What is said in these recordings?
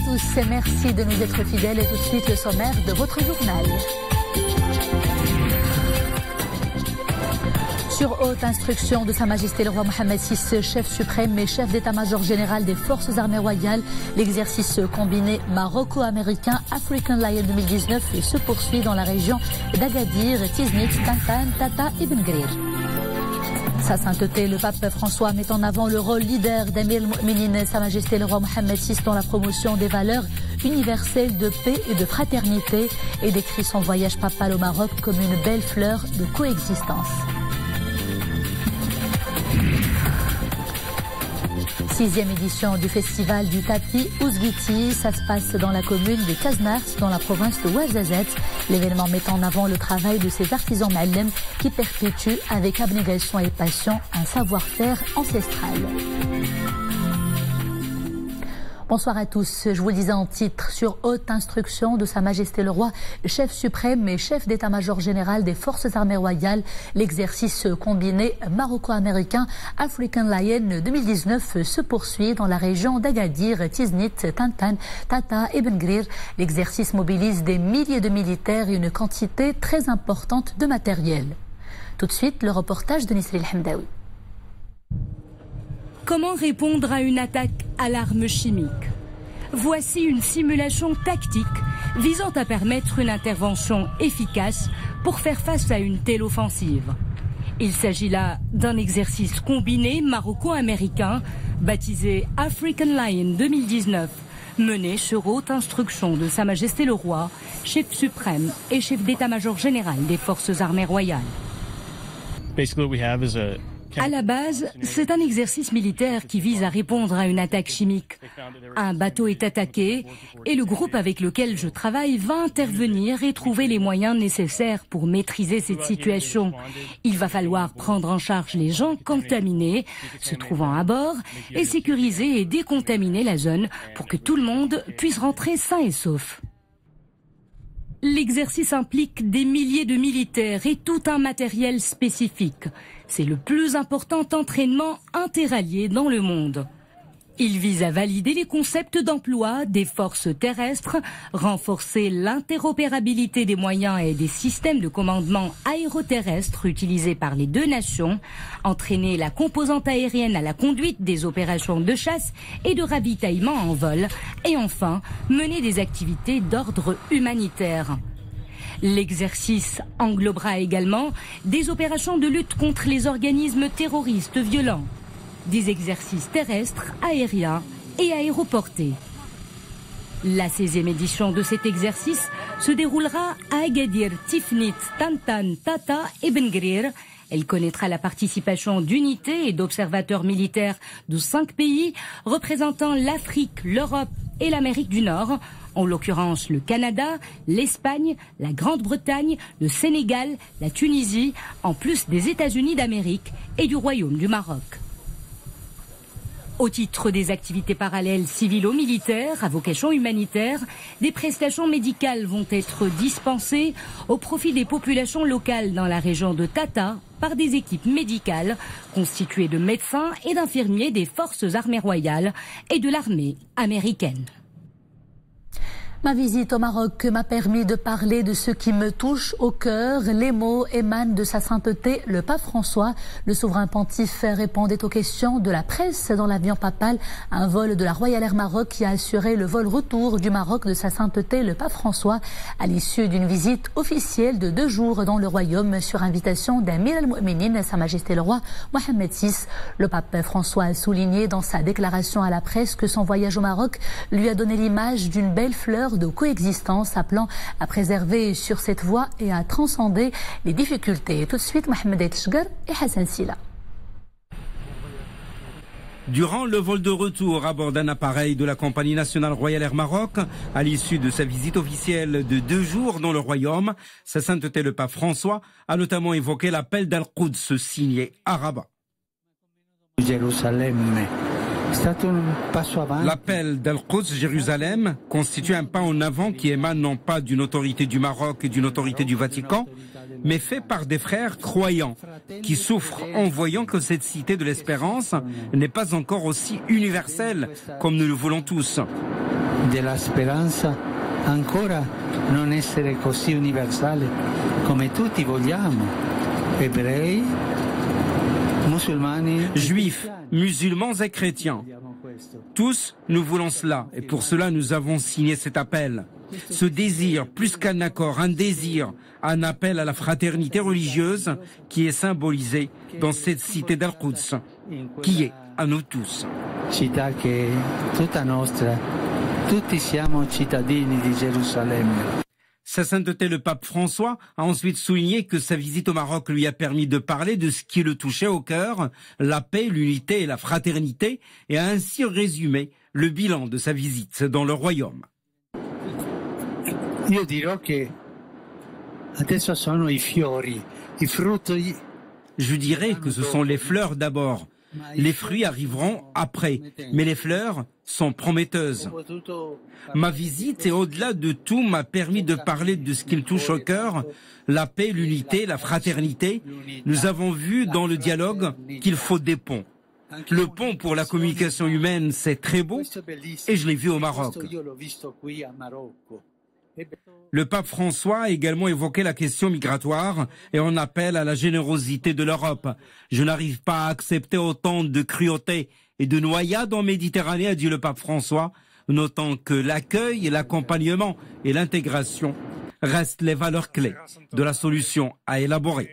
tous, merci de nous être fidèles et tout de suite le sommaire de votre journal. Sur haute instruction de Sa Majesté le roi Mohammed VI, chef suprême et chef d'état-major général des forces armées royales, l'exercice combiné maroco-américain African Lion 2019 se poursuit dans la région d'Agadir, Tiznit, Tantan, Tata et Ben Grir. Sa sainteté, le pape François met en avant le rôle leader d'Amir al-Mu'minin, Sa Majesté le roi Mohammed VI dans la promotion des valeurs universelles de paix et de fraternité et décrit son voyage papal au Maroc comme une belle fleur de coexistence. 6e édition du festival du tapis Ouzguiti. Ça se passe dans la commune de Kaznars, dans la province de Ouarzazate. L'événement met en avant le travail de ces artisans ma'allem qui perpétuent avec abnégation et passion un savoir-faire ancestral. Bonsoir à tous. Je vous le disais en titre, sur haute instruction de Sa Majesté le Roi, chef suprême et chef d'état-major général des forces armées royales, l'exercice combiné maroco-américain African Lion 2019 se poursuit dans la région d'Agadir, Tiznit, Tantan, Tata et Ben Grir. L'exercice mobilise des milliers de militaires et une quantité très importante de matériel. Tout de suite, le reportage de Nisri El-Hamdaoui. Comment répondre à une attaque à l'arme chimique? Voici une simulation tactique visant à permettre une intervention efficace pour faire face à une telle offensive. Il s'agit là d'un exercice combiné maroco-américain baptisé African Lion 2019, mené sur haute instruction de Sa Majesté le Roi, chef suprême et chef d'état-major général des forces armées royales. À la base, c'est un exercice militaire qui vise à répondre à une attaque chimique. Un bateau est attaqué et le groupe avec lequel je travaille va intervenir et trouver les moyens nécessaires pour maîtriser cette situation. Il va falloir prendre en charge les gens contaminés, se trouvant à bord, et sécuriser et décontaminer la zone pour que tout le monde puisse rentrer sain et sauf. L'exercice implique des milliers de militaires et tout un matériel spécifique. C'est le plus important entraînement interallié dans le monde. Il vise à valider les concepts d'emploi des forces terrestres, renforcer l'interopérabilité des moyens et des systèmes de commandement aéroterrestre utilisés par les deux nations, entraîner la composante aérienne à la conduite des opérations de chasse et de ravitaillement en vol, et enfin mener des activités d'ordre humanitaire. L'exercice englobera également des opérations de lutte contre les organismes terroristes violents, des exercices terrestres, aériens et aéroportés. La 16e édition de cet exercice se déroulera à Agadir, Tifnit, Tantan, Tata et Ben Grir. Elle connaîtra la participation d'unités et d'observateurs militaires de 5 pays représentant l'Afrique, l'Europe et l'Amérique du Nord, en l'occurrence le Canada, l'Espagne, la Grande-Bretagne, le Sénégal, la Tunisie, en plus des États-Unis d'Amérique et du Royaume du Maroc. Au titre des activités parallèles civilo-militaires à vocation humanitaire, des prestations médicales vont être dispensées au profit des populations locales dans la région de Tata par des équipes médicales constituées de médecins et d'infirmiers des forces armées royales et de l'armée américaine. Ma visite au Maroc m'a permis de parler de ce qui me touche au cœur. Les mots émanent de sa sainteté, le pape François. Le souverain pontife répondait aux questions de la presse dans l'avion papal, un vol de la Royal Air Maroc qui a assuré le vol retour du Maroc de sa sainteté, le pape François, à l'issue d'une visite officielle de 2 jours dans le royaume sur invitation d'Amir al-Mu'minin, Sa Majesté le roi Mohammed VI. Le pape François a souligné dans sa déclaration à la presse que son voyage au Maroc lui a donné l'image d'une belle fleur de coexistence, appelant à préserver sur cette voie et à transcender les difficultés. Tout de suite, Mohamed El Chgar et Hassan Silla. Durant le vol de retour à bord d'un appareil de la compagnie nationale Royal Air Maroc, à l'issue de sa visite officielle de 2 jours dans le royaume, Sa Sainteté le pape François a notamment évoqué l'appel d'Al-Quds signé à Rabat. L'appel d'Al-Quds, Jérusalem, constitue un pas en avant qui émane non pas d'une autorité du Maroc et d'une autorité du Vatican, mais fait par des frères croyants qui souffrent en voyant que cette cité de l'espérance n'est pas encore aussi universelle comme nous le voulons tous. della speranza ancora non essere così universale come tutti vogliamo, ebrei, musulmani, juifs, musulmans et chrétiens. Tous, nous voulons cela, et pour cela nous avons signé cet appel. Ce désir, plus qu'un accord, un désir, un appel à la fraternité religieuse qui est symbolisé dans cette cité d'Al-Quds, qui est à nous tous. Città che è tutta nostra, tutti siamo cittadini di Gerusalemme. Sa sainteté le pape François a ensuite souligné que sa visite au Maroc lui a permis de parler de ce qui le touchait au cœur, la paix, l'unité et la fraternité, et a ainsi résumé le bilan de sa visite dans le royaume. Io dirò che adesso sono i fiori, i frutti. Je dirais que ce sont les fleurs d'abord. Les fruits arriveront après, mais les fleurs sont prometteuses. Ma visite et au-delà de tout m'a permis de parler de ce qui me touche au cœur, la paix, l'unité, la fraternité. Nous avons vu dans le dialogue qu'il faut des ponts. Le pont pour la communication humaine, c'est très beau et je l'ai vu au Maroc. Le pape François a également évoqué la question migratoire et en appelle à la générosité de l'Europe. Je n'arrive pas à accepter autant de cruauté et de noyades en Méditerranée, a dit le pape François, notant que l'accueil, l'accompagnement et l'intégration restent les valeurs clés de la solution à élaborer.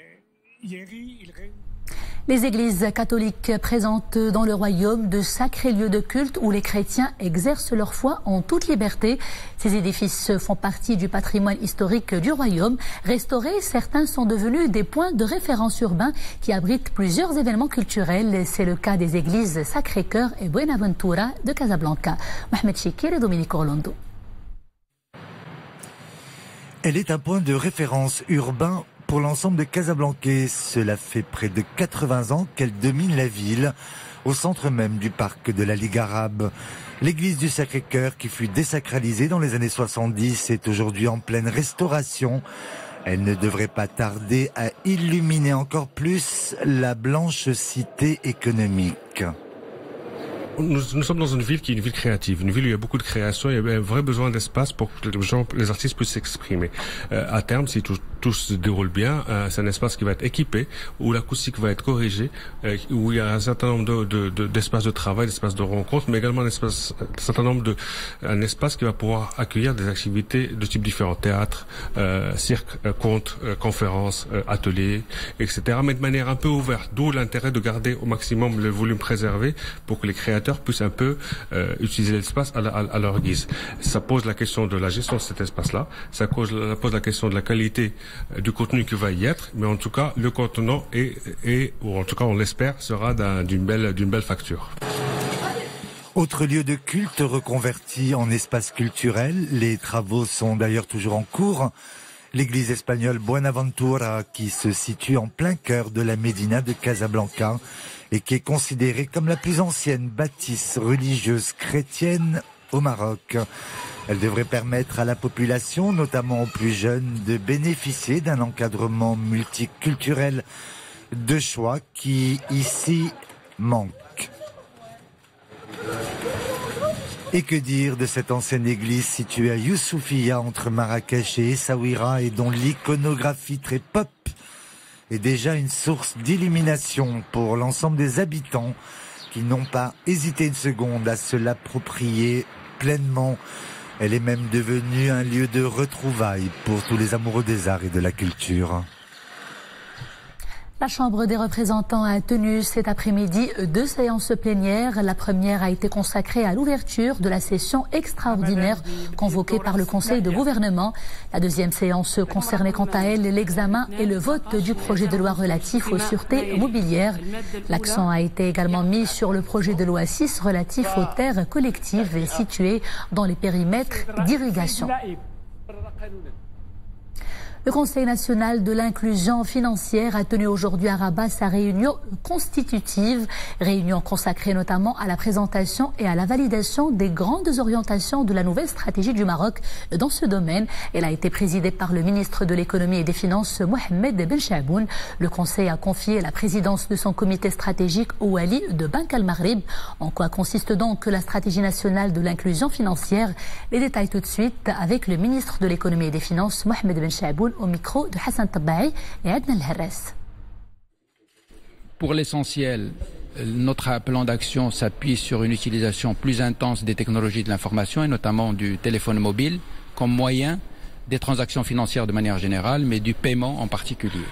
Les églises catholiques présentent dans le royaume de sacrés lieux de culte où les chrétiens exercent leur foi en toute liberté. Ces édifices font partie du patrimoine historique du royaume. Restaurés, certains sont devenus des points de référence urbains qui abritent plusieurs événements culturels. C'est le cas des églises Sacré-Cœur et Buenaventura de Casablanca. Mohamed Chikir et Dominique Orlando. Elle est un point de référence urbain pour l'ensemble de Casablanca. Cela fait près de 80 ans qu'elle domine la ville, au centre même du parc de la Ligue arabe. L'église du Sacré-Cœur, qui fut désacralisée dans les années 70, est aujourd'hui en pleine restauration. Elle ne devrait pas tarder à illuminer encore plus la blanche cité économique. Nous sommes dans une ville qui est une ville créative, une ville où il y a beaucoup de création, il y a un vrai besoin d'espace pour que les artistes puissent s'exprimer. À terme, si tout se déroule bien, c'est un espace qui va être équipé, où l'acoustique va être corrigée, où il y a un certain nombre d'espaces de travail, d'espaces de rencontre, mais également un espace qui va pouvoir accueillir des activités de type différents, théâtre, cirque, contes, conférences, ateliers, etc., mais de manière un peu ouverte, d'où l'intérêt de garder au maximum le volume préservé pour que les créateurs puissent un peu utiliser l'espace à leur guise. Ça pose la question de la gestion de cet espace-là, ça pose la question de la qualité du contenu qui va y être, mais en tout cas, le contenant ou en tout cas on l'espère, sera d'une belle facture. Autre lieu de culte reconverti en espace culturel, les travaux sont d'ailleurs toujours en cours. L'église espagnole Buenaventura, qui se situe en plein cœur de la Médina de Casablanca et qui est considérée comme la plus ancienne bâtisse religieuse chrétienne au Maroc. Elle devrait permettre à la population, notamment aux plus jeunes, de bénéficier d'un encadrement multiculturel de choix qui, ici, manque. Et que dire de cette ancienne église située à Youssoufia, entre Marrakech et Essaouira, et dont l'iconographie très pop est déjà une source d'illumination pour l'ensemble des habitants qui n'ont pas hésité une seconde à se l'approprier pleinement. Elle est même devenue un lieu de retrouvailles pour tous les amoureux des arts et de la culture. La Chambre des représentants a tenu cet après-midi 2 séances plénières. La première a été consacrée à l'ouverture de la session extraordinaire convoquée par le Conseil de gouvernement. La deuxième séance concernait quant à elle l'examen et le vote du projet de loi relatif aux sûretés mobilières. L'accent a été également mis sur le projet de loi 6 relatif aux terres collectives situées dans les périmètres d'irrigation. Le Conseil national de l'inclusion financière a tenu aujourd'hui à Rabat sa réunion constitutive, réunion consacrée notamment à la présentation et à la validation des grandes orientations de la nouvelle stratégie du Maroc dans ce domaine. Elle a été présidée par le ministre de l'économie et des finances Mohamed Ben Chaboun. Le Conseil a confié la présidence de son comité stratégique au Wali de Banque al-Maghrib. En quoi consiste donc la stratégie nationale de l'inclusion financière? Les détails tout de suite avec le ministre de l'économie et des finances Mohamed Ben Chaboun au micro de Hassan Tabaï et Adnan El-Harras. Pour l'essentiel, notre plan d'action s'appuie sur une utilisation plus intense des technologies de l'information et notamment du téléphone mobile comme moyen des transactions financières de manière générale, mais du paiement en particulier.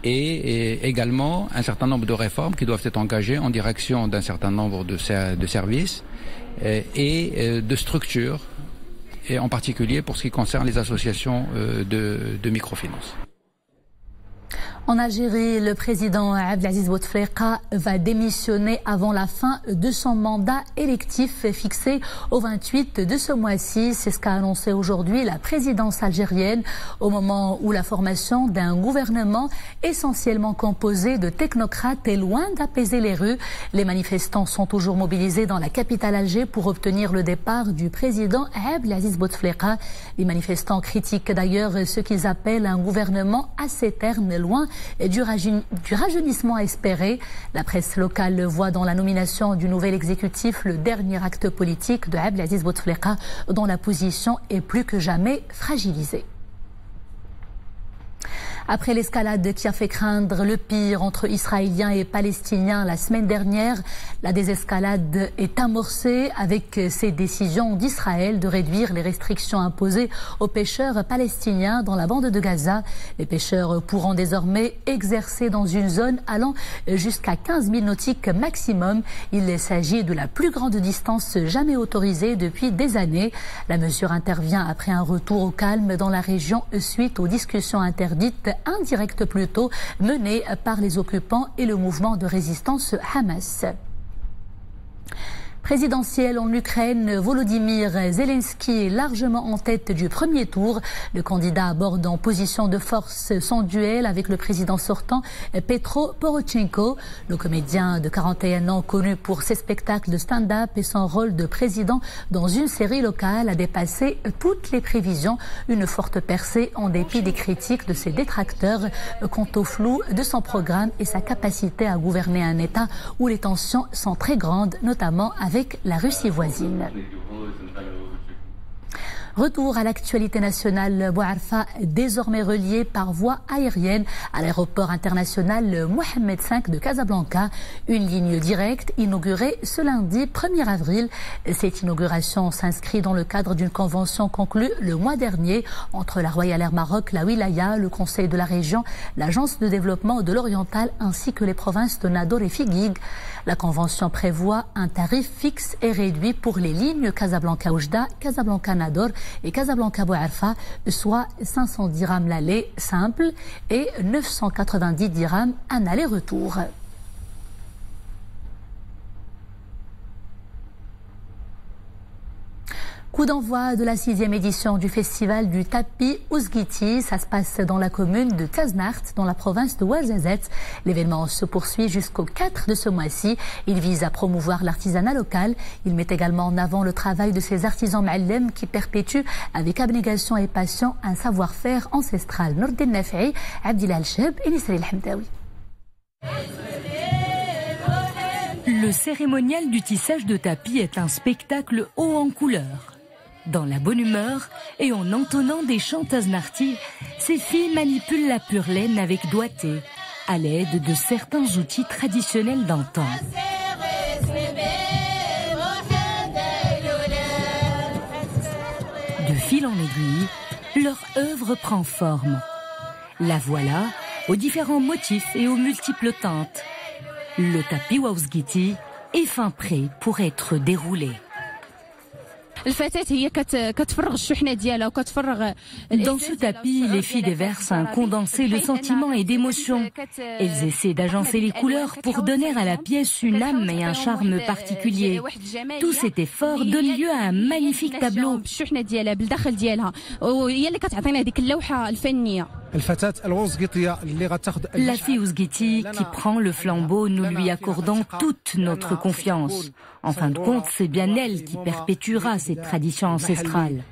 Et également un certain nombre de réformes qui doivent être engagées en direction d'un certain nombre de services et de structures, et en particulier pour ce qui concerne les associations de microfinance. En Algérie, le président Abdelaziz Bouteflika va démissionner avant la fin de son mandat électif fixé au 28 de ce mois-ci. C'est ce qu'a annoncé aujourd'hui la présidence algérienne au moment où la formation d'un gouvernement essentiellement composé de technocrates est loin d'apaiser les rues. Les manifestants sont toujours mobilisés dans la capitale Alger pour obtenir le départ du président Abdelaziz Bouteflika. Les manifestants critiquent d'ailleurs ce qu'ils appellent un gouvernement assez terne, loin du rajeunissement espéré. La presse locale voit dans la nomination du nouvel exécutif le dernier acte politique de Abdelaziz Bouteflika, dont la position est plus que jamais fragilisée. Après l'escalade qui a fait craindre le pire entre Israéliens et Palestiniens la semaine dernière, la désescalade est amorcée avec ces décisions d'Israël de réduire les restrictions imposées aux pêcheurs palestiniens dans la bande de Gaza. Les pêcheurs pourront désormais exercer dans une zone allant jusqu'à 15 000 nautiques maximum. Il s'agit de la plus grande distance jamais autorisée depuis des années. La mesure intervient après un retour au calme dans la région suite aux discussions interdites indirecte plutôt, menée par les occupants et le mouvement de résistance Hamas. Présidentielle en Ukraine, Volodymyr Zelensky est largement en tête du premier tour. Le candidat aborde en position de force son duel avec le président sortant Petro Poroshenko. Le comédien de 41 ans, connu pour ses spectacles de stand-up et son rôle de président dans une série locale, a dépassé toutes les prévisions. Une forte percée en dépit des critiques de ses détracteurs quant au flou de son programme et sa capacité à gouverner un État où les tensions sont très grandes, notamment avec la Russie voisine. Retour à l'actualité nationale. Bouarfa, désormais relié par voie aérienne à l'aéroport international Mohamed V de Casablanca. Une ligne directe inaugurée ce lundi 1er avril. Cette inauguration s'inscrit dans le cadre d'une convention conclue le mois dernier entre la Royal Air Maroc, la Wilaya, le Conseil de la région, l'Agence de développement de l'Oriental ainsi que les provinces de Nador et Figuig. La convention prévoit un tarif fixe et réduit pour les lignes Casablanca-Oujda, Casablanca-Nador et Casablanca-Bouarfa, soit 500 dirhams l'aller simple et 990 dirhams un aller-retour. Coup d'envoi de la 6e édition du festival du tapis Ouzguiti. Ça se passe dans la commune de Taznart, dans la province de Ouarzazate. L'événement se poursuit jusqu'au 4 de ce mois-ci. Il vise à promouvoir l'artisanat local. Il met également en avant le travail de ces artisans ma'allem qui perpétuent avec abnégation et passion un savoir-faire ancestral. Nourdin Nafi, Abdillah Al-Cheb et Nisri El-Hamdawi. Le cérémonial du tissage de tapis est un spectacle haut en couleurs. Dans la bonne humeur et en entonnant des chants taznartis, ces filles manipulent la pure laine avec doigté, à l'aide de certains outils traditionnels d'antan. De fil en aiguille, leur œuvre prend forme. La voilà aux différents motifs et aux multiples teintes. Le tapis Ouzguiti est fin prêt pour être déroulé. Dans ce tapis, les filles déversent un condensé de sentiments et d'émotions. Elles essaient d'agencer les couleurs pour donner à la pièce une âme et un charme particulier. Tout cet effort donne lieu à un magnifique tableau. La fille Ouzguiti qui prend le flambeau, nous lui accordons toute notre confiance. En fin de compte, c'est bien elle qui perpétuera cette tradition ancestrale.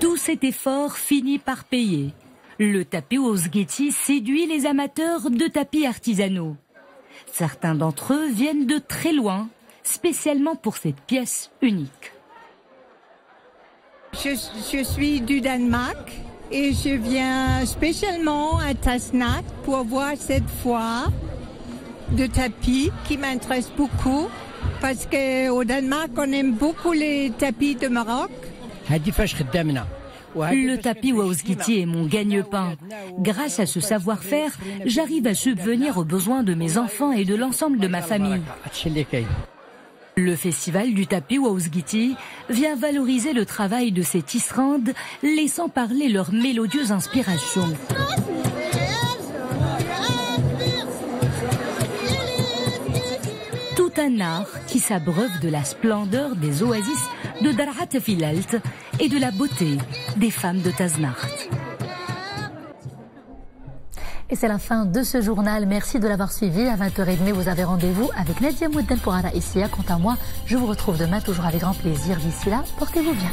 Tout cet effort finit par payer. Le tapis Ouzguiti séduit les amateurs de tapis artisanaux. Certains d'entre eux viennent de très loin, spécialement pour cette pièce unique. Je suis du Danemark et je viens spécialement à Tasnach pour voir cette foire de tapis qui m'intéresse beaucoup parce qu'au Danemark, on aime beaucoup les tapis de Maroc. Le tapis Ouzguiti est mon gagne-pain. Grâce à ce savoir-faire, j'arrive à subvenir aux besoins de mes enfants et de l'ensemble de ma famille. Le festival du tapis Ouzguiti vient valoriser le travail de ces tisserandes, laissant parler leur mélodieuse inspiration. Tout un art qui s'abreuve de la splendeur des oasis de Darhat Filalt et de la beauté des femmes de Tasnach. Et c'est la fin de ce journal. Merci de l'avoir suivi. À 20h30, vous avez rendez-vous avec Nadia Moudden pour Ara Issia. Quant à moi, je vous retrouve demain toujours avec grand plaisir. D'ici là, portez-vous bien.